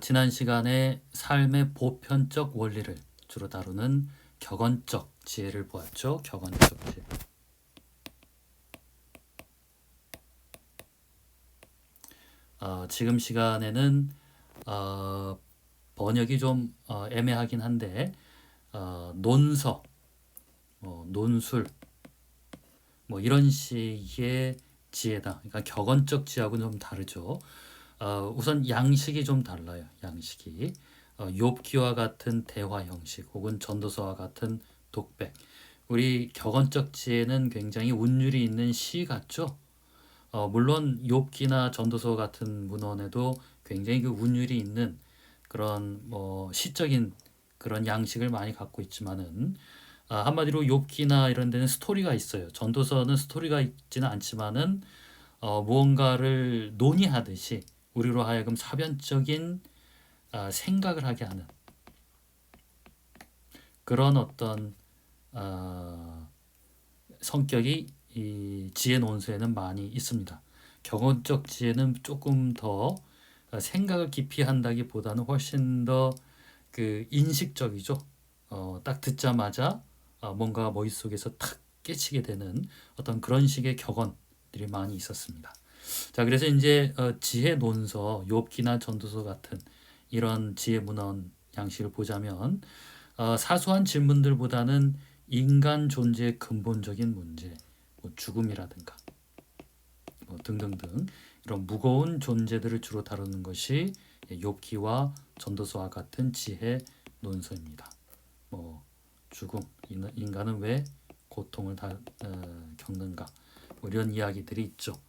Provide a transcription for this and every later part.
지난 시간에 삶의 보편적 원리를 주로 다루는 격언적 지혜를 보았죠. 격언적 지혜. 지금 시간에는 번역이 좀 애매하긴 한데 논서, 논술 이런 식의 지혜다. 그러니까 격언적 지혜하고는 좀 다르죠. 우선 양식이 좀 달라요. 양식이 욥기와 같은 대화 형식 혹은 전도서와 같은 독백. 우리 격언적 지혜는 굉장히 운율이 있는 시 같죠. 물론 욥기나 전도서 같은 문헌에도 굉장히 그 운율이 있는 그런 시적인 그런 양식을 많이 갖고 있지만은 한마디로 욥기나 이런 데는 스토리가 있어요. 전도서는 스토리가 있지는 않지만은 무언가를 논의하듯이 우리로 하여금 사변적인 생각을 하게 하는 그런 어떤 성격이 이 지혜 논서에는 많이 있습니다. 격언적 지혜는 조금 더 생각을 깊이 한다기보다는 훨씬 더 그 인식적이죠. 딱 듣자마자 뭔가 머릿속에서 탁 깨치게 되는 어떤 그런 식의 격언들이 많이 있었습니다. 자, 그래서 이제 지혜 논서, 욥기나 전도서 같은 이런 지혜 문헌 양식을 보자면 사소한 질문들보다는 인간 존재의 근본적인 문제, 죽음이라든가 등등등 이런 무거운 존재들을 주로 다루는 것이 욥기와 전도서와 같은 지혜 논서입니다. 죽음, 인간은 왜 고통을 겪는가, 이런 이야기들이 있죠.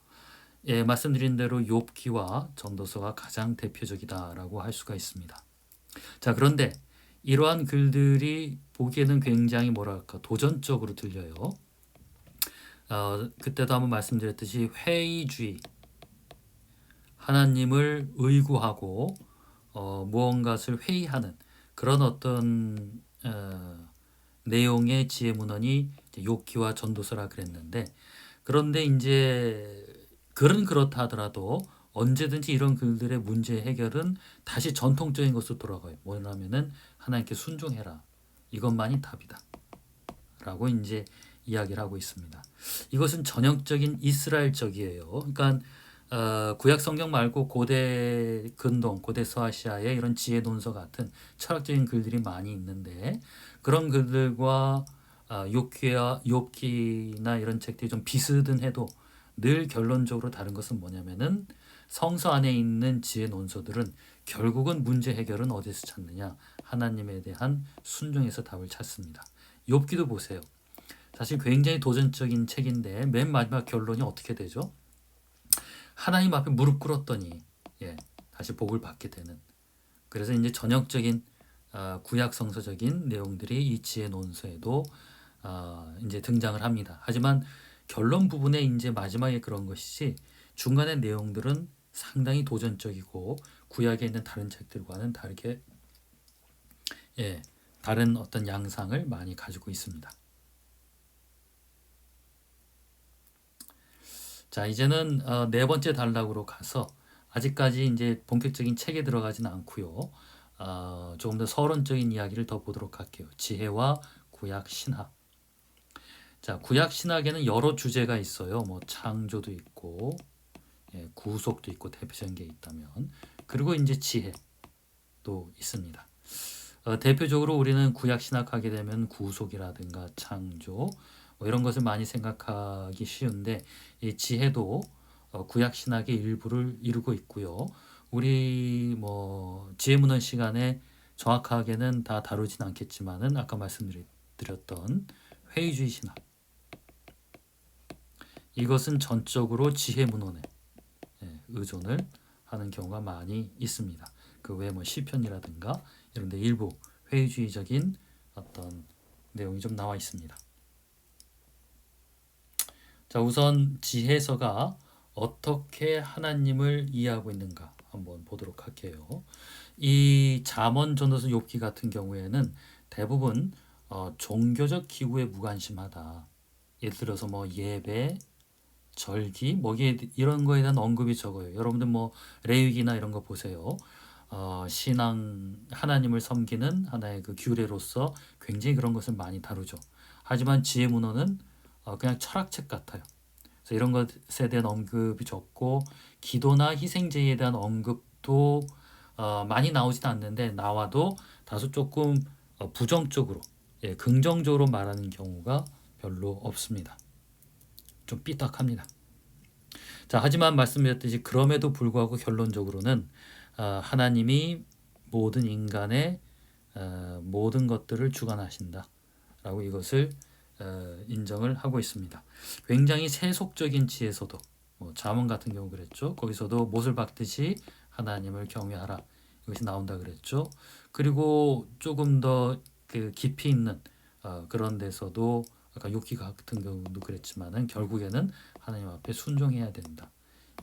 예, 말씀드린 대로 욥기와 전도서가 가장 대표적이다라고 할 수가 있습니다. 자, 그런데 이러한 글들이 보기에는 굉장히 뭐랄까 도전적으로 들려요. 그때도 한번 말씀드렸듯이 회의주의, 하나님을 의구하고 무언가를 회의하는 그런 어떤 내용의 지혜 문헌이 욥기와 전도서라 그랬는데, 그런데 이제 글은 그렇다 하더라도 언제든지 이런 글들의 문제 해결은 다시 전통적인 것으로 돌아가요. 뭐냐면은 하나님께 순종해라. 이것만이 답이다. 라고 이제 이야기를 하고 있습니다. 이것은 전형적인 이스라엘적이에요. 그러니까 구약 성경 말고 고대 근동, 고대 서아시아의 이런 지혜 논서 같은 철학적인 글들이 많이 있는데, 그런 글들과 욥기나 이런 책들이 좀 비슷은 해도 늘 결론적으로 다른 것은 뭐냐면은 성서 안에 있는 지혜 논서들은 결국은 문제 해결은 어디서 찾느냐? 하나님에 대한 순종에서 답을 찾습니다. 욥기도 보세요. 사실 굉장히 도전적인 책인데 맨 마지막 결론이 어떻게 되죠? 하나님 앞에 무릎 꿇었더니 다시 복을 받게 되는. 그래서 이제 전형적인 구약 성서적인 내용들이 이 지혜 논서에도 이제 등장을 합니다. 하지만 결론 부분에 이제 마지막에 그런 것이지 중간의 내용들은 상당히 도전적이고 구약에 있는 다른 책들과는 다르게 다른 어떤 양상을 많이 가지고 있습니다. 자, 이제는 네 번째 단락으로 가서 아직까지 이제 본격적인 책에 들어가지는 않고요. 조금 더 서론적인 이야기를 더 보도록 할게요. 지혜와 구약 신학. 자, 구약 신학에는 여러 주제가 있어요. 창조도 있고, 구속도 있고, 대표적인 게 있다면, 그리고 이제 지혜도 있습니다. 대표적으로 우리는 구약 신학하게 되면 구속이라든가 창조 이런 것을 많이 생각하기 쉬운데, 이 지혜도 구약 신학의 일부를 이루고 있고요. 우리 지혜문헌 시간에 정확하게는 다 다루진 않겠지만은 아까 말씀드렸던 회의주의 신학, 이것은 전적으로 지혜문헌에 의존을 하는 경우가 많이 있습니다. 그 외에 시편이라든가 이런 데 일부 회의주의적인 어떤 내용이 좀 나와 있습니다. 자, 우선 지혜서가 어떻게 하나님을 이해하고 있는가 한번 보도록 할게요. 이 잠언, 전도서, 욥기 같은 경우에는 대부분 종교적 기구에 무관심하다. 예를 들어서 예배, 절기, 뭐 이런 거에 대한 언급이 적어요. 여러분들 뭐 레위기나 이런 거 보세요. 신앙 하나님을 섬기는 하나의 그 규례로서 굉장히 그런 것을 많이 다루죠. 하지만 지혜문헌은 그냥 철학책 같아요. 그래서 이런 것에 대한 언급이 적고 기도나 희생제에 대한 언급도 많이 나오지는 않는데 나와도 다소 조금 부정적으로, 예, 긍정적으로 말하는 경우가 별로 없습니다. 좀 삐딱합니다. 자, 하지만 말씀드렸듯이 그럼에도 불구하고 결론적으로는 하나님이 모든 인간의 모든 것들을 주관하신다라고 이것을 인정을 하고 있습니다. 굉장히 세속적인 지에서도 뭐 잠언 같은 경우 그랬죠. 거기서도 못을 박듯이 하나님을 경외하라 이것이 나온다 그랬죠. 그리고 조금 더 그 깊이 있는 그런 데서도 아까 욥기 같은 경우도 그랬지만은 결국에는 하나님 앞에 순종해야 된다.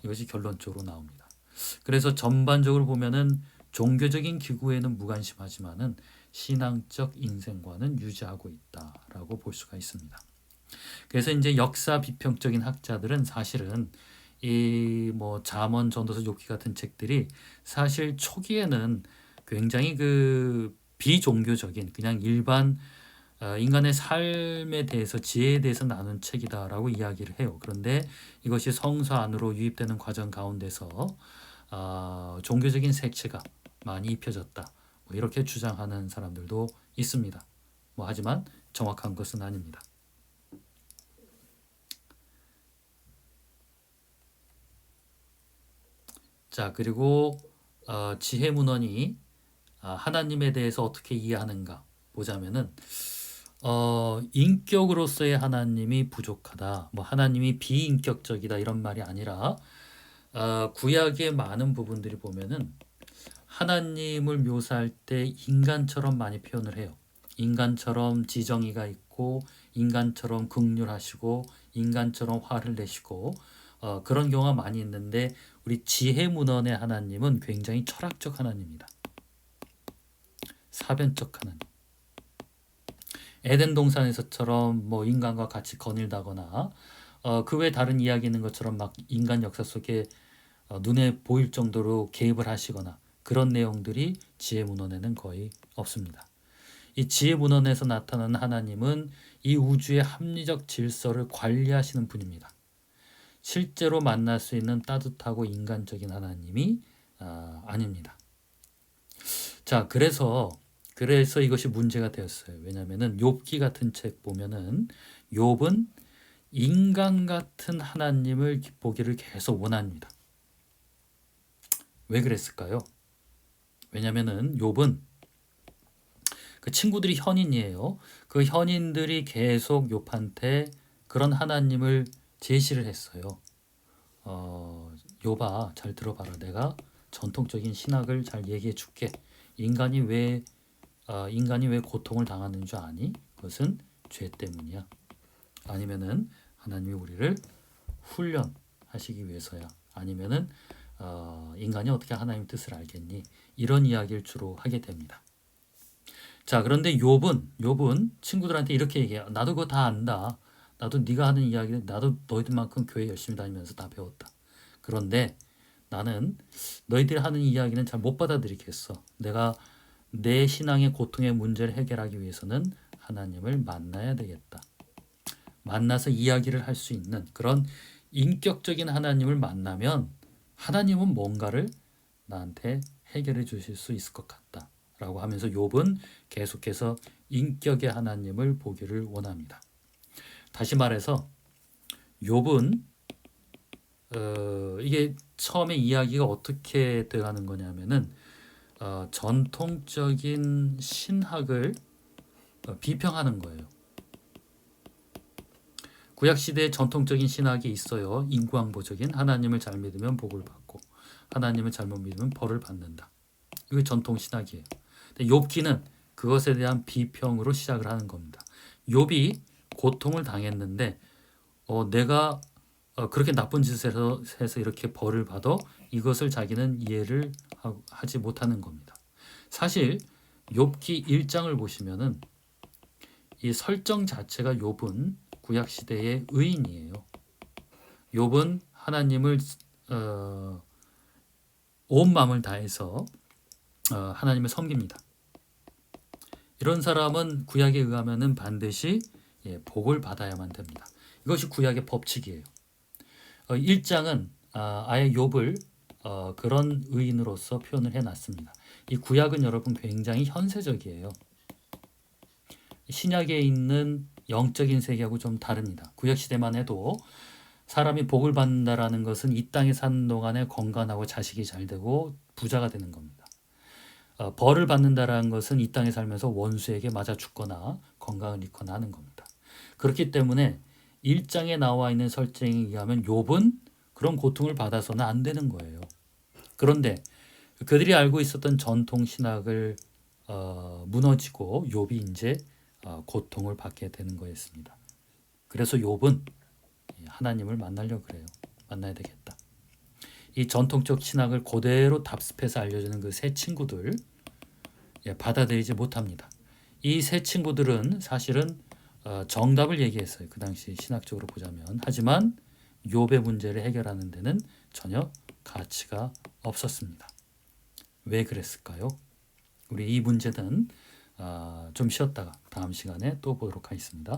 이것이 결론적으로 나옵니다. 그래서 전반적으로 보면은 종교적인 기구에는 무관심하지만은 신앙적 인생관은 유지하고 있다라고 볼 수가 있습니다. 그래서 이제 역사 비평적인 학자들은 사실은 이 뭐 잠언, 전도서, 욥기 같은 책들이 사실 초기에는 굉장히 그 비종교적인 그냥 일반 인간의 삶에 대해서 지혜에 대해서 나눈 책이다라고 이야기를 해요. 그런데 이것이 성서 안으로 유입되는 과정 가운데서 종교적인 색채가 많이 입혀졌다. 뭐 이렇게 주장하는 사람들도 있습니다. 뭐 하지만 정확한 것은 아닙니다. 자, 그리고 지혜문헌이 하나님에 대해서 어떻게 이해하는가 보자면은 인격으로서의 하나님이 부족하다. 뭐 하나님이 비인격적이다 이런 말이 아니라 구약의 많은 부분들이 보면은 하나님을 묘사할 때 인간처럼 많이 표현을 해요. 인간처럼 지정의가 있고 인간처럼 긍휼하시고 인간처럼 화를 내시고 그런 경우가 많이 있는데 우리 지혜문헌의 하나님은 굉장히 철학적 하나님입니다. 사변적 하나님. 에덴 동산에서처럼 뭐 인간과 같이 거닐다거나 그 외 다른 이야기 있는 것처럼 막 인간 역사 속에 눈에 보일 정도로 개입을 하시거나 그런 내용들이 지혜문헌에는 거의 없습니다. 이 지혜문헌에서 나타나는 하나님은 이 우주의 합리적 질서를 관리하시는 분입니다. 실제로 만날 수 있는 따뜻하고 인간적인 하나님이 아닙니다. 자, 그래서 이것이 문제가 되었어요. 왜냐하면은 욥기 같은 책 보면은 욥은 인간 같은 하나님을 보기를 계속 원합니다. 왜 그랬을까요? 왜냐하면은 욥은 그 친구들이 현인이에요. 그 현인들이 계속 욥한테 그런 하나님을 제시를 했어요. 욥아, 잘 들어봐라. 내가 전통적인 신학을 잘 얘기해 줄게. 인간이 왜 고통을 당하는 줄 아니? 그것은 죄 때문이야. 아니면은 하나님이 우리를 훈련하시기 위해서야. 아니면은 인간이 어떻게 하나님 뜻을 알겠니? 이런 이야기를 주로 하게 됩니다. 자, 그런데 욥은 친구들한테 이렇게 얘기해요. 나도 그거 다 안다. 나도 네가 하는 이야기를 나도 너희들만큼 교회 열심히 다니면서 다 배웠다. 그런데 나는 너희들이 하는 이야기는 잘 못 받아들이겠어. 내가 내 신앙의 고통의 문제를 해결하기 위해서는 하나님을 만나야 되겠다. 만나서 이야기를 할 수 있는 그런 인격적인 하나님을 만나면 하나님은 뭔가를 나한테 해결해 주실 수 있을 것 같다. 라고 하면서 욥은 계속해서 인격의 하나님을 보기를 원합니다. 다시 말해서 욥은 이게 처음에 이야기가 어떻게 돼가는 거냐면은 전통적인 신학을 비평하는 거예요. 구약 시대에 전통적인 신학이 있어요. 인구왕보적인 하나님을 잘 믿으면 복을 받고 하나님을 잘못 믿으면 벌을 받는다. 이게 전통 신학이에요. 근데 욥기는 그것에 대한 비평으로 시작을 하는 겁니다. 욥이 고통을 당했는데 내가 그렇게 나쁜 짓을 해서 이렇게 벌을 받아 이것을 자기는 이해를 하지 못하는 겁니다. 사실 욥기 1장을 보시면은 이 설정 자체가 욥은 구약 시대의 의인이에요. 욥은 하나님을 온 마음을 다해서 하나님을 섬깁니다. 이런 사람은 구약에 의하면은 반드시 복을 받아야만 됩니다. 이것이 구약의 법칙이에요. 1장은 아예 욥을 그런 의인으로서 표현을 해놨습니다. 이 구약은 여러분 굉장히 현세적이에요. 신약에 있는 영적인 세계하고 좀 다릅니다. 구약 시대만 해도 사람이 복을 받는다라는 것은 이 땅에 사는 동안에 건강하고 자식이 잘 되고 부자가 되는 겁니다. 벌을 받는다라는 것은 이 땅에 살면서 원수에게 맞아 죽거나 건강을 잃거나 하는 겁니다. 그렇기 때문에 1장에 나와 있는 설정에 의하면 욥은 그런 고통을 받아서는 안 되는 거예요. 그런데 그들이 알고 있었던 전통 신학을 무너지고 욥이 이제 고통을 받게 되는 거였습니다. 그래서 욥은 하나님을 만나려고 그래요. 만나야 되겠다. 이 전통적 신학을 그대로 답습해서 알려주는 그 세 친구들 받아들이지 못합니다. 이 세 친구들은 사실은 정답을 얘기했어요. 그 당시 신학적으로 보자면. 하지만 욥의 문제를 해결하는 데는 전혀 가치가 없었습니다. 왜 그랬을까요? 우리 이 문제는 좀 쉬었다가 다음 시간에 또 보도록 하겠습니다.